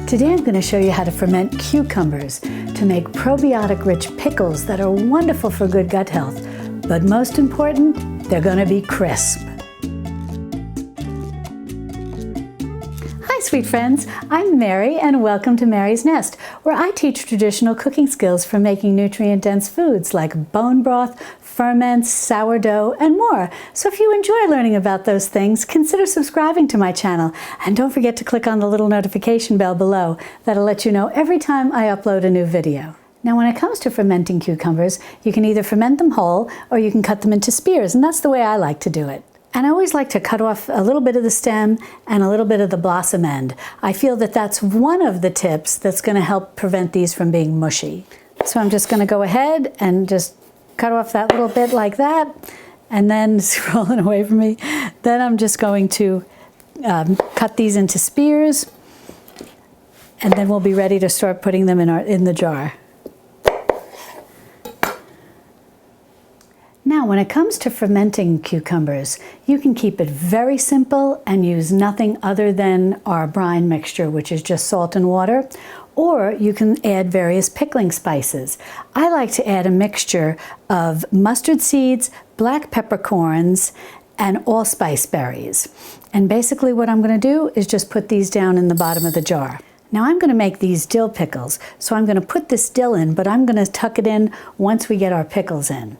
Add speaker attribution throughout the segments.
Speaker 1: Today I'm going to show you how to ferment cucumbers to make probiotic rich pickles that are wonderful for good gut health. But most important, they're going to be crisp. Hi sweet friends, I'm Mary and welcome to Mary's Nest, where I teach traditional cooking skills for making nutrient-dense foods like bone broth, ferments, sourdough, and more. So if you enjoy learning about those things, consider subscribing to my channel. And don't forget to click on the little notification bell below. That'll let you know every time I upload a new video. Now when it comes to fermenting cucumbers, you can either ferment them whole or you can cut them into spears, and that's the way I like to do it. And I always like to cut off a little bit of the stem and a little bit of the blossom end. I feel that that's one of the tips that's going to help prevent these from being mushy. So I'm just going to go ahead and just cut off that little bit like that, and then it's rolling away from me. Then I'm just going to cut these into spears, and then we'll be ready to start putting them in the jar. Now, when it comes to fermenting cucumbers, you can keep it very simple and use nothing other than our brine mixture, which is just salt and water, or you can add various pickling spices. I like to add a mixture of mustard seeds, black peppercorns, and allspice berries. And basically what I'm going to do is just put these down in the bottom of the jar. Now I'm going to make these dill pickles, so I'm going to put this dill in, but I'm going to tuck it in once we get our pickles in.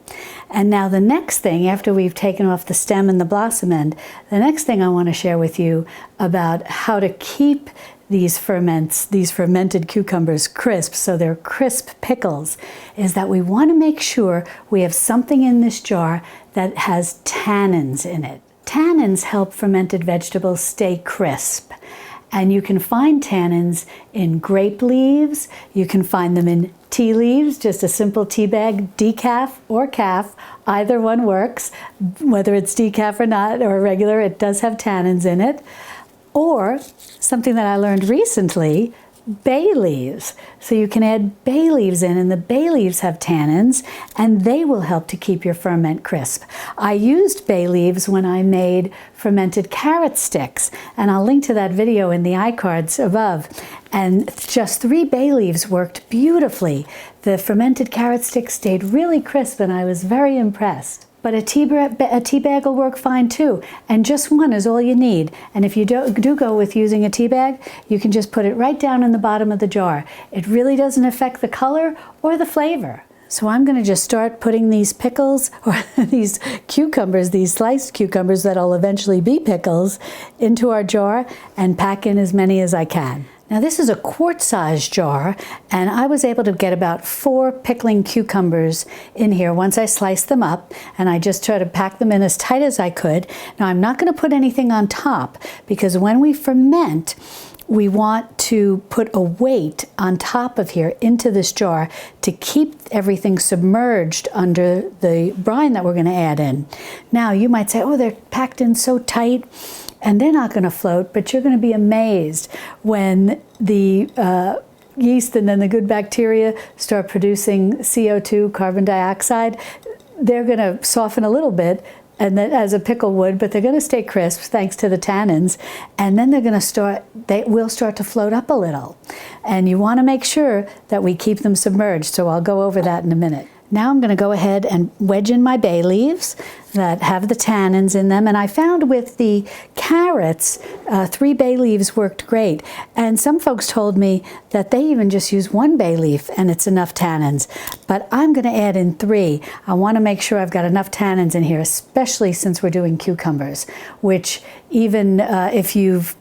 Speaker 1: And now the next thing, after we've taken off the stem and the blossom end, the next thing I want to share with you about how to keep these fermented cucumbers crisp, so they're crisp pickles, is that we want to make sure we have something in this jar that has tannins in it. Tannins help fermented vegetables stay crisp. And you can find tannins in grape leaves, you can find them in tea leaves, just a simple tea bag, decaf or calf, either one works. Whether it's decaf or not, or regular, it does have tannins in it. Or something that I learned recently, bay leaves. So you can add bay leaves in, and the bay leaves have tannins, and they will help to keep your ferment crisp. I used bay leaves when I made fermented carrot sticks, and I'll link to that video in the iCards above. And just 3 bay leaves worked beautifully. The fermented carrot sticks stayed really crisp, and I was very impressed. But a tea bag will work fine too, and just one is all you need. And if you do go with using a tea bag, you can just put it right down in the bottom of the jar. It really doesn't affect the color or the flavor. So I'm going to just start putting these pickles, or these cucumbers, these sliced cucumbers that'll eventually be pickles, into our jar and pack in as many as I can. Now this is a quart-sized jar, and I was able to get about 4 pickling cucumbers in here once I sliced them up, and I just tried to pack them in as tight as I could. Now I'm not going to put anything on top, because when we ferment, we want to put a weight on top of here into this jar to keep everything submerged under the brine that we're going to add in. Now you might say, oh, they're packed in so tight, and they're not going to float, but you're going to be amazed when the yeast and then the good bacteria start producing CO2, carbon dioxide. They're going to soften a little bit, and then, as a pickle would, but they're going to stay crisp thanks to the tannins, and then they will start to float up a little. And you want to make sure that we keep them submerged, so I'll go over that in a minute. Now I'm going to go ahead and wedge in my bay leaves that have the tannins in them. And I found with the carrots, 3 bay leaves worked great. And some folks told me that they even just use 1 bay leaf and it's enough tannins. But I'm going to add in 3. I want to make sure I've got enough tannins in here, especially since we're doing cucumbers, which even if you've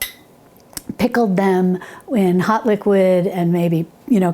Speaker 1: pickled them in hot liquid and maybe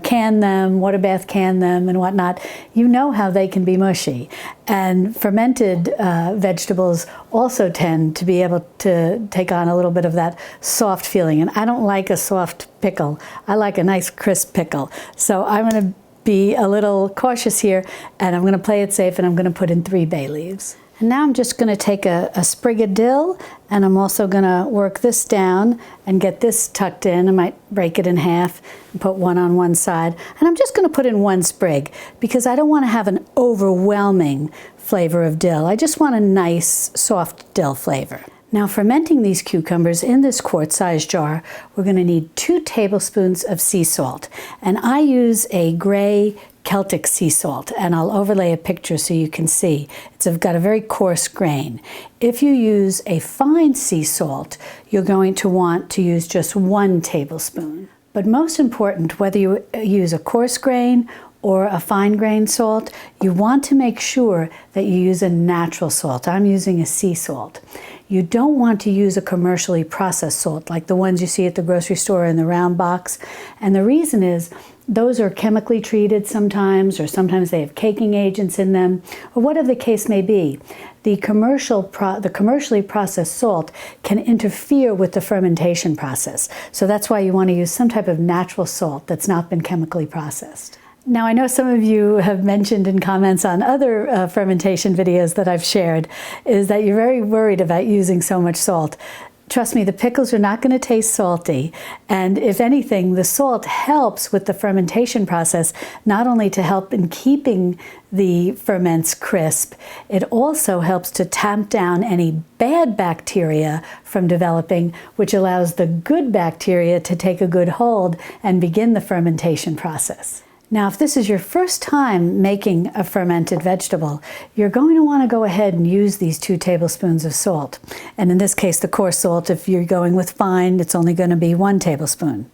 Speaker 1: can them, water bath can them and whatnot, you know how they can be mushy. And fermented vegetables also tend to be able to take on a little bit of that soft feeling. And I don't like a soft pickle. I like a nice crisp pickle. So I'm going to be a little cautious here, and I'm going to play it safe, and I'm going to put in 3 bay leaves. And now I'm just going to take a sprig of dill, and I'm also going to work this down and get this tucked in. I might break it in half and put one on one side. And I'm just going to put in 1 sprig because I don't want to have an overwhelming flavor of dill. I just want a nice, soft dill flavor. Now, fermenting these cucumbers in this quart-sized jar, we're going to need 2 tablespoons of sea salt. And I use a gray Celtic sea salt, and I'll overlay a picture so you can see. It's got a very coarse grain. If you use a fine sea salt, you're going to want to use just 1 tablespoon. But most important, whether you use a coarse grain or a fine grain salt, you want to make sure that you use a natural salt. I'm using a sea salt. You don't want to use a commercially processed salt like the ones you see at the grocery store in the round box. And the reason is those are chemically treated sometimes, or sometimes they have caking agents in them, or whatever the case may be. The commercially processed salt can interfere with the fermentation process. So that's why you want to use some type of natural salt that's not been chemically processed. Now, I know some of you have mentioned in comments on other fermentation videos that I've shared, is that you're very worried about using so much salt. Trust me, the pickles are not going to taste salty. And if anything, the salt helps with the fermentation process, not only to help in keeping the ferments crisp, it also helps to tamp down any bad bacteria from developing, which allows the good bacteria to take a good hold and begin the fermentation process. Now, if this is your first time making a fermented vegetable, you're going to want to go ahead and use these 2 tablespoons of salt. And in this case, the coarse salt, if you're going with fine, it's only going to be 1 tablespoon.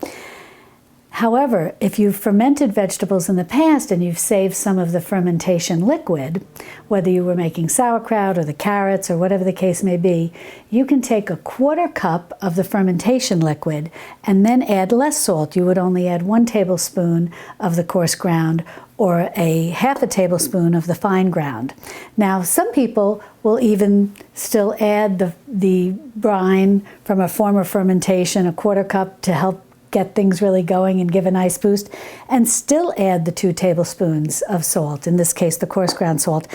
Speaker 1: However, if you've fermented vegetables in the past and you've saved some of the fermentation liquid, whether you were making sauerkraut or the carrots or whatever the case may be, you can take a 1/4 cup of the fermentation liquid and then add less salt. You would only add 1 tablespoon of the coarse ground or a 1/2 tablespoon of the fine ground. Now, some people will even still add the brine from a former fermentation, a 1/4 cup, to help get things really going and give a nice boost, and still add the 2 tablespoons of salt, in this case the coarse ground salt.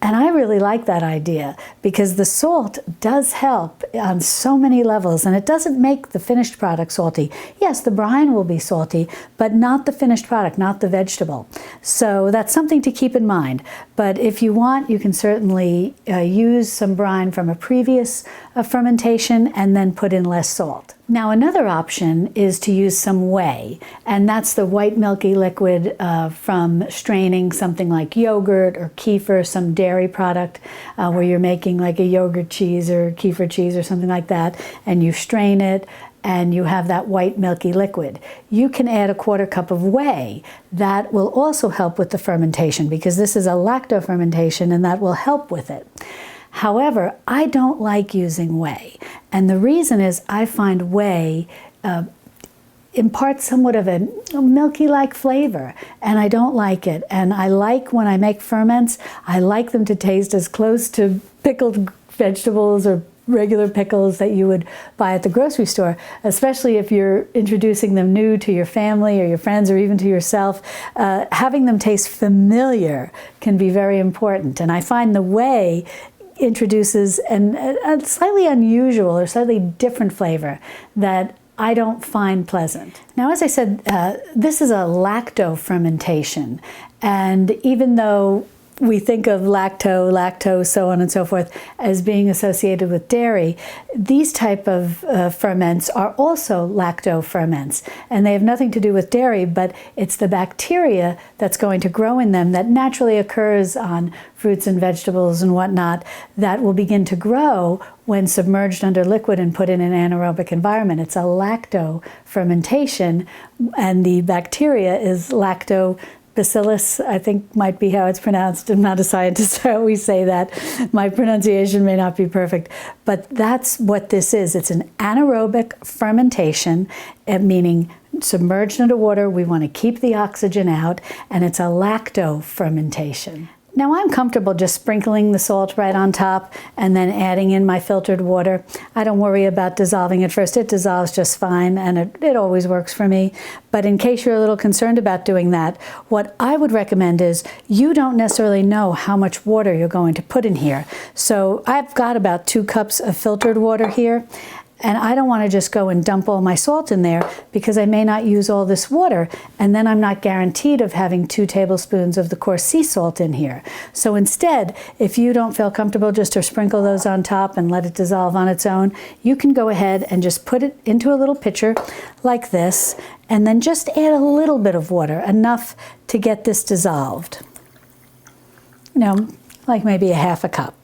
Speaker 1: And I really like that idea because the salt does help on so many levels, and it doesn't make the finished product salty. Yes, the brine will be salty, but not the finished product, not the vegetable. So that's something to keep in mind. But if you want, you can certainly use some brine from a previous fermentation and then put in less salt. Now, another option is to use some whey, and that's the white milky liquid from straining something like yogurt or kefir, some dairy product where you're making like a yogurt cheese or kefir cheese or something like that, and you strain it and you have that white milky liquid. You can add a 1/4 cup of whey. That will also help with the fermentation because this is a lacto fermentation and that will help with it. However, I don't like using whey, and the reason is I find whey imparts somewhat of a milky-like flavor, and I don't like it. And I like, when I make ferments, I like them to taste as close to pickled vegetables or regular pickles that you would buy at the grocery store, especially if you're introducing them new to your family or your friends or even to yourself. Having them taste familiar can be very important, and I find the whey introduces a slightly unusual or slightly different flavor that I don't find pleasant. Now, as I said, this is a lacto fermentation, and even though we think of lactose, so on and so forth, as being associated with dairy, these type of ferments are also lacto ferments, and they have nothing to do with dairy, but it's the bacteria that's going to grow in them that naturally occurs on fruits and vegetables and whatnot that will begin to grow when submerged under liquid and put in an anaerobic environment. It's a lacto fermentation, and the bacteria is Lactobacillus, I think might be how it's pronounced. I'm not a scientist, I always say that. My pronunciation may not be perfect, but that's what this is. It's an anaerobic fermentation, meaning submerged under water. We want to keep the oxygen out, and it's a lacto fermentation. Now, I'm comfortable just sprinkling the salt right on top and then adding in my filtered water. I don't worry about dissolving it first. It dissolves just fine, and it always works for me. But in case you're a little concerned about doing that, what I would recommend is you don't necessarily know how much water you're going to put in here. So I've got about 2 cups of filtered water here. And I don't want to just go and dump all my salt in there because I may not use all this water, and then I'm not guaranteed of having 2 tablespoons of the coarse sea salt in here. So instead, if you don't feel comfortable just to sprinkle those on top and let it dissolve on its own, you can go ahead and just put it into a little pitcher like this, and then just add a little bit of water, enough to get this dissolved. You know, like maybe a half a cup.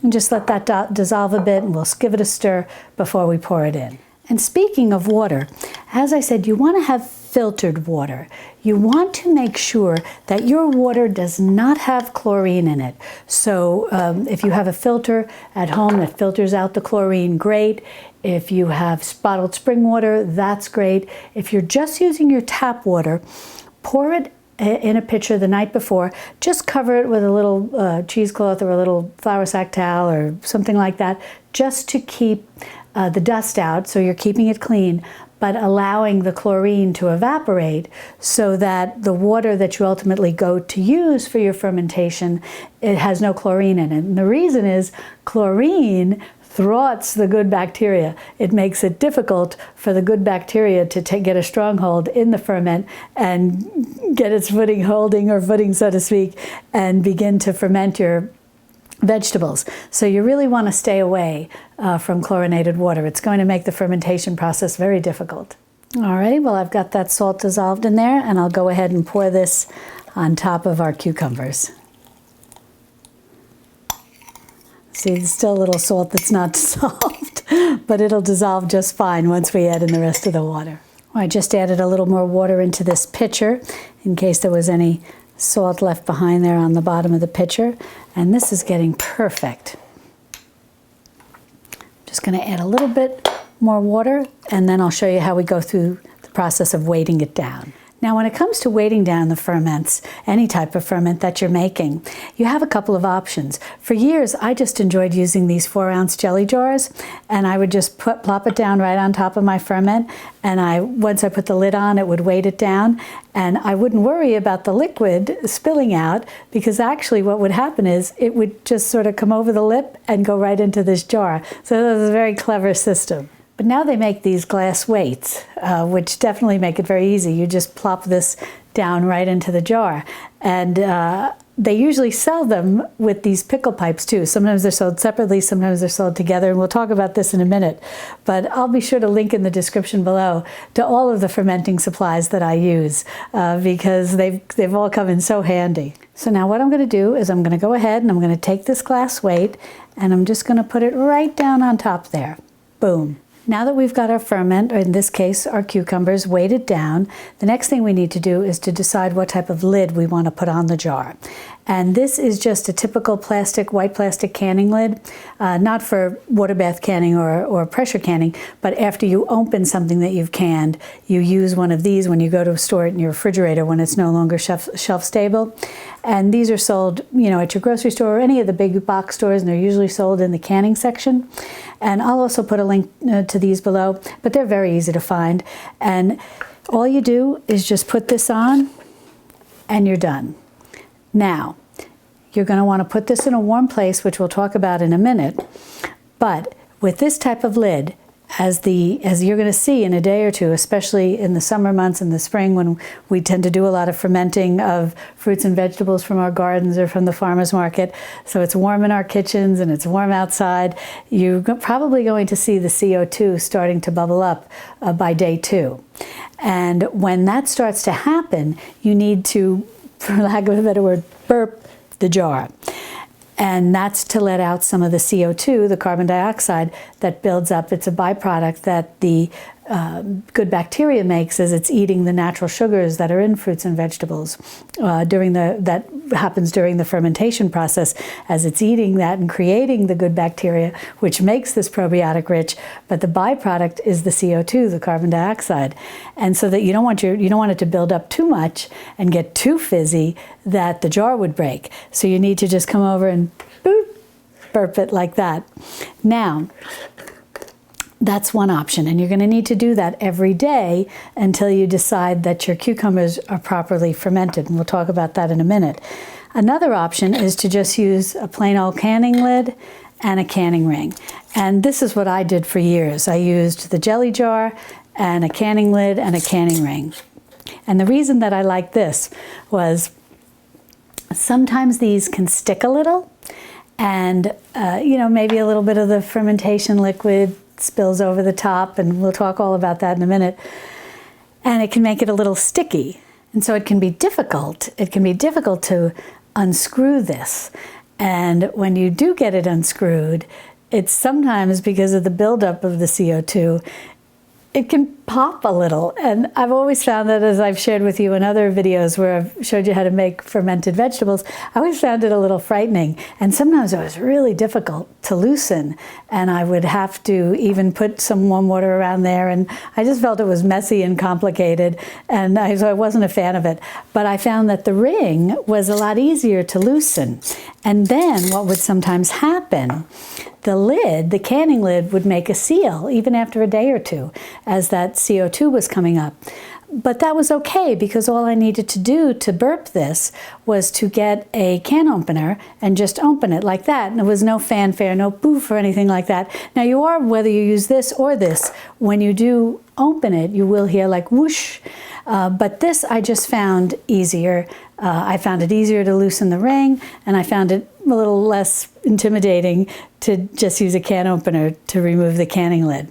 Speaker 1: And just let that dissolve a bit, and we'll give it a stir before we pour it in. And speaking of water, as I said, you want to have filtered water. You want to make sure that your water does not have chlorine in it. So if you have a filter at home that filters out the chlorine, great. If you have bottled spring water, that's great. If you're just using your tap water, pour it in a pitcher the night before. Just cover it with a little cheesecloth or a little flour sack towel or something like that, just to keep the dust out, so you're keeping it clean, but allowing the chlorine to evaporate so that the water that you ultimately go to use for your fermentation, it has no chlorine in it. And the reason is chlorine thwarts the good bacteria. It makes it difficult for the good bacteria to get a stronghold in the ferment and get its footing, so to speak, and begin to ferment your vegetables. So you really want to stay away from chlorinated water. It's going to make the fermentation process very difficult. Alrighty, well, I've got that salt dissolved in there, and I'll go ahead and pour this on top of our cucumbers. See, there's still a little salt that's not dissolved, but it'll dissolve just fine once we add in the rest of the water. I just added a little more water into this pitcher in case there was any salt left behind there on the bottom of the pitcher, and this is getting perfect. Just going to add a little bit more water, and then I'll show you how we go through the process of weighting it down. Now, when it comes to weighting down the ferments, any type of ferment that you're making, you have a couple of options. For years, I just enjoyed using these 4-ounce jelly jars, and I would just plop it down right on top of my ferment, and once I put the lid on, it would weight it down, and I wouldn't worry about the liquid spilling out, because actually what would happen is it would just sort of come over the lip and go right into this jar. So that was a very clever system. But now they make these glass weights, which definitely make it very easy. You just plop this down right into the jar. And they usually sell them with these pickle pipes too. Sometimes they're sold separately, sometimes they're sold together, and we'll talk about this in a minute. But I'll be sure to link in the description below to all of the fermenting supplies that I use, because they've all come in so handy. So now what I'm going to do is I'm going to go ahead and I'm going to take this glass weight, and I'm just going to put it right down on top there. Boom. Now that we've got our ferment, or in this case our cucumbers, weighted down, the next thing we need to do is to decide what type of lid we want to put on the jar. And this is just a typical white plastic canning lid, not for water bath canning or pressure canning, but after you open something that you've canned, you use one of these when you go to store it in your refrigerator when it's no longer shelf stable. And these are sold, at your grocery store or any of the big box stores, and they're usually sold in the canning section. And I'll also put a link to these below, but they're very easy to find. And all you do is just put this on, and you're done. Now, you're going to want to put this in a warm place, which we'll talk about in a minute. But with this type of lid, as you're going to see in a day or two, especially in the summer months and the spring when we tend to do a lot of fermenting of fruits and vegetables from our gardens or from the farmer's market, so it's warm in our kitchens and it's warm outside, you're probably going to see the CO2 starting to bubble up by day 2. And when that starts to happen, you need to, for lack of a better word, burp the jar. And that's to let out some of the CO2, the carbon dioxide, that builds up. It's a byproduct that the good bacteria makes as it's eating the natural sugars that are in fruits and vegetables. That happens during the fermentation process, as it's eating that and creating the good bacteria, which makes this probiotic rich. But the byproduct is the CO2, the carbon dioxide. And so that you don't want it to build up too much and get too fizzy that the jar would break. So you need to just come over and boop, burp it like that. Now, that's one option, and you're going to need to do that every day until you decide that your cucumbers are properly fermented, and we'll talk about that in a minute. Another option is to just use a plain old canning lid and a canning ring. And this is what I did for years. I used the jelly jar and a canning lid and a canning ring. And the reason that I like this was sometimes these can stick a little, and you know, maybe a little bit of the fermentation liquid spills over the top, and we'll talk all about that in a minute. And it can make it a little sticky. And so it can be difficult. It can be difficult to unscrew this. And when you do get it unscrewed, it's sometimes because of the buildup of the CO2, it can pop a little. And I've always found that, as I've shared with you in other videos where I've showed you how to make fermented vegetables, I always found it a little frightening. And sometimes it was really difficult to loosen. And I would have to even put some warm water around there. And I just felt it was messy and complicated. And so I wasn't a fan of it. But I found that the ring was a lot easier to loosen. And then what would sometimes happen, the lid, the canning lid, would make a seal even after a day or two as that CO2 was coming up. But that was okay, because all I needed to do to burp this was to get a can opener and just open it like that. And there was no fanfare, no poof or anything like that. Now you are, whether you use this or this, when you do open it, you will hear like whoosh. But this I just found easier. I found it easier to loosen the ring, and I found it a little less intimidating to just use a can opener to remove the canning lid.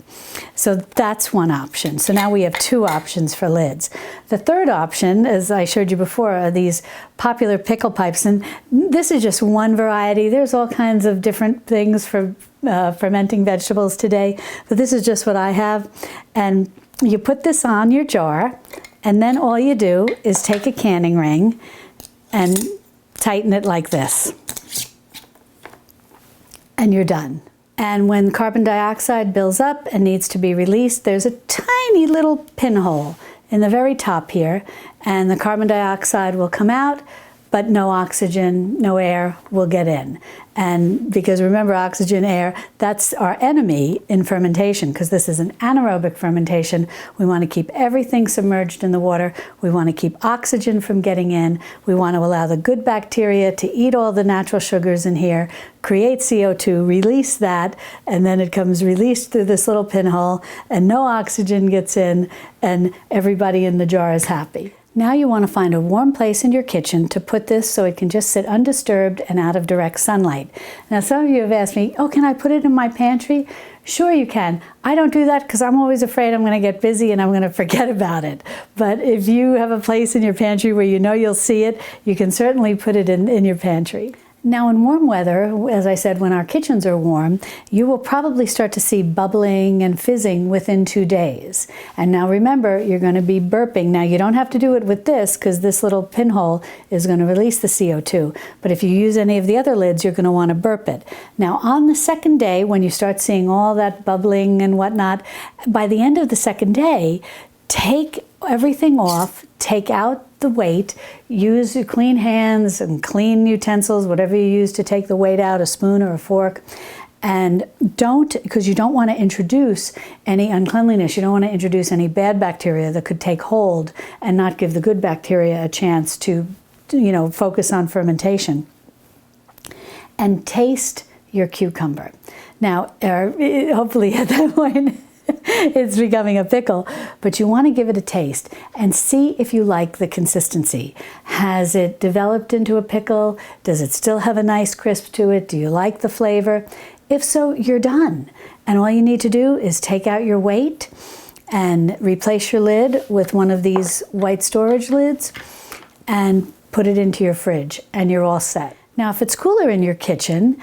Speaker 1: So that's one option. So now we have two options for lids. The third option, as I showed you before, are these popular pickle pipes. And this is just one variety. There's all kinds of different things for fermenting vegetables today, but this is just what I have. And you put this on your jar, and then all you do is take a canning ring and tighten it like this. And you're done. And when carbon dioxide builds up and needs to be released, there's a tiny little pinhole in the very top here, and the carbon dioxide will come out, but no oxygen, no air will get in. And because remember, oxygen, air, that's our enemy in fermentation, because this is an anaerobic fermentation. We want to keep everything submerged in the water. We want to keep oxygen from getting in. We want to allow the good bacteria to eat all the natural sugars in here, create CO2, release that, and then it comes released through this little pinhole, and no oxygen gets in, and everybody in the jar is happy. Now you want to find a warm place in your kitchen to put this so it can just sit undisturbed and out of direct sunlight. Now some of you have asked me, oh, can I put it in my pantry? Sure you can. I don't do that because I'm always afraid I'm going to get busy and I'm going to forget about it. But if you have a place in your pantry where you know you'll see it, you can certainly put it in your pantry. Now in warm weather, as I said, when our kitchens are warm, you will probably start to see bubbling and fizzing within 2 days. And now remember, you're going to be burping. Now you don't have to do it with this because this little pinhole is going to release the CO2. But if you use any of the other lids, you're going to want to burp it. Now on the second day, when you start seeing all that bubbling and whatnot, by the end of the second day, take everything off, take out the weight, use your clean hands and clean utensils, whatever you use to take the weight out, a spoon or a fork. And don't, because you don't want to introduce any uncleanliness, you don't want to introduce any bad bacteria that could take hold and not give the good bacteria a chance to focus on fermentation. And taste your cucumber. Now, hopefully at that point, it's becoming a pickle, but you want to give it a taste and see if you like the consistency. Has it developed into a pickle? Does it still have a nice crisp to it? Do you like the flavor? If so, you're done. And all you need to do is take out your weight and replace your lid with one of these white storage lids and put it into your fridge, and you're all set. Now, if it's cooler in your kitchen,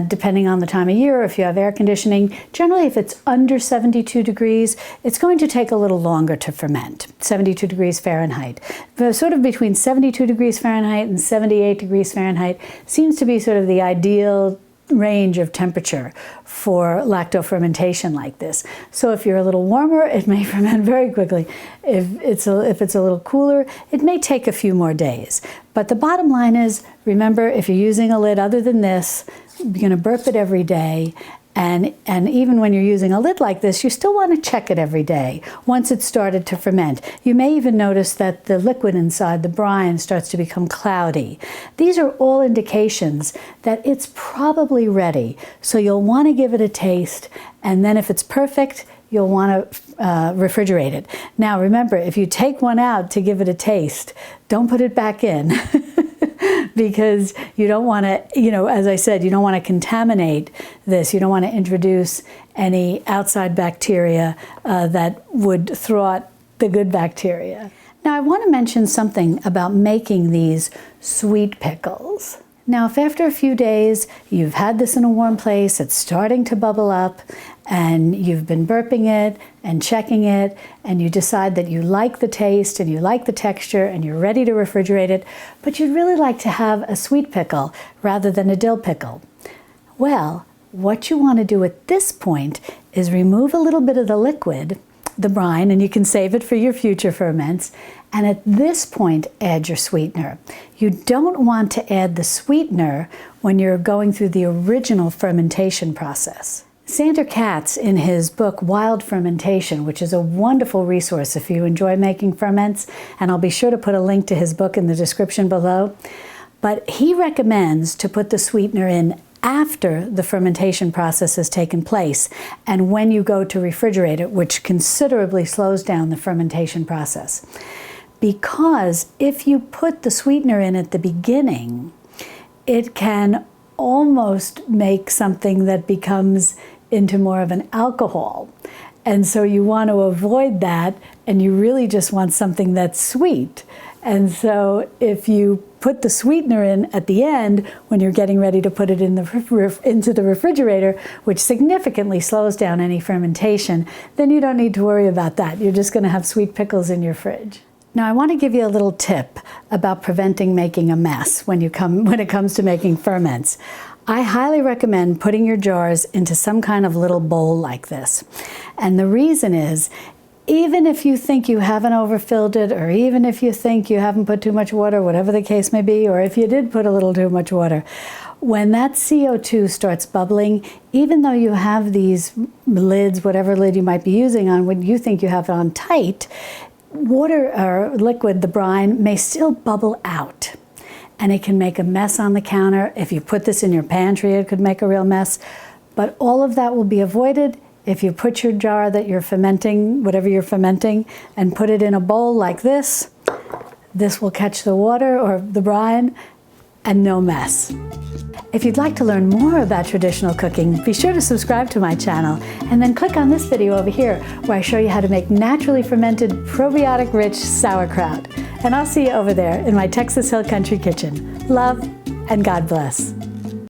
Speaker 1: depending on the time of year, or if you have air conditioning, generally if it's under 72 degrees, it's going to take a little longer to ferment, 72 degrees Fahrenheit. But sort of between 72 degrees Fahrenheit and 78 degrees Fahrenheit seems to be sort of the ideal range of temperature for lacto fermentation like this. So if you're a little warmer, it may ferment very quickly. If it's a little cooler, it may take a few more days. But the bottom line is, remember, if you're using a lid other than this, you're going to burp it every day, And even when you're using a lid like this, you still want to check it every day once it's started to ferment. You may even notice that the liquid inside, the brine, starts to become cloudy. These are all indications that it's probably ready. So you'll want to give it a taste, and then if it's perfect, you'll want to refrigerate it. Now remember, if you take one out to give it a taste, don't put it back in. Because you don't want to, as I said, you don't want to contaminate this. You don't want to introduce any outside bacteria that would thwart the good bacteria. Now I want to mention something about making these sweet pickles. Now if after a few days you've had this in a warm place, it's starting to bubble up, and you've been burping it and checking it, and you decide that you like the taste and you like the texture and you're ready to refrigerate it, but you'd really like to have a sweet pickle rather than a dill pickle. Well, what you want to do at this point is remove a little bit of the liquid, the brine, and you can save it for your future ferments, and at this point add your sweetener. You don't want to add the sweetener when you're going through the original fermentation process. Sandor Katz, in his book Wild Fermentation, which is a wonderful resource if you enjoy making ferments, and I'll be sure to put a link to his book in the description below, but he recommends to put the sweetener in after the fermentation process has taken place and when you go to refrigerate it, which considerably slows down the fermentation process. Because if you put the sweetener in at the beginning, it can almost make something that becomes into more of an alcohol. And so you want to avoid that, and you really just want something that's sweet. And so if you put the sweetener in at the end when you're getting ready to put it in into the refrigerator, which significantly slows down any fermentation, then you don't need to worry about that. You're just going to have sweet pickles in your fridge. Now I want to give you a little tip about preventing making a mess when it comes to making ferments. I highly recommend putting your jars into some kind of little bowl like this. And the reason is, even if you think you haven't overfilled it, or even if you think you haven't put too much water, whatever the case may be, or if you did put a little too much water, when that CO2 starts bubbling, even though you have these lids, whatever lid you might be using on, when you think you have it on tight, water or liquid, the brine, may still bubble out. And it can make a mess on the counter. If you put this in your pantry, it could make a real mess. But all of that will be avoided if you put your jar that you're fermenting, whatever you're fermenting, and put it in a bowl like this. This will catch the water or the brine, and no mess. If you'd like to learn more about traditional cooking, be sure to subscribe to my channel, and then click on this video over here where I show you how to make naturally fermented, probiotic rich sauerkraut. And I'll see you over there in my Texas Hill Country kitchen. Love and God bless.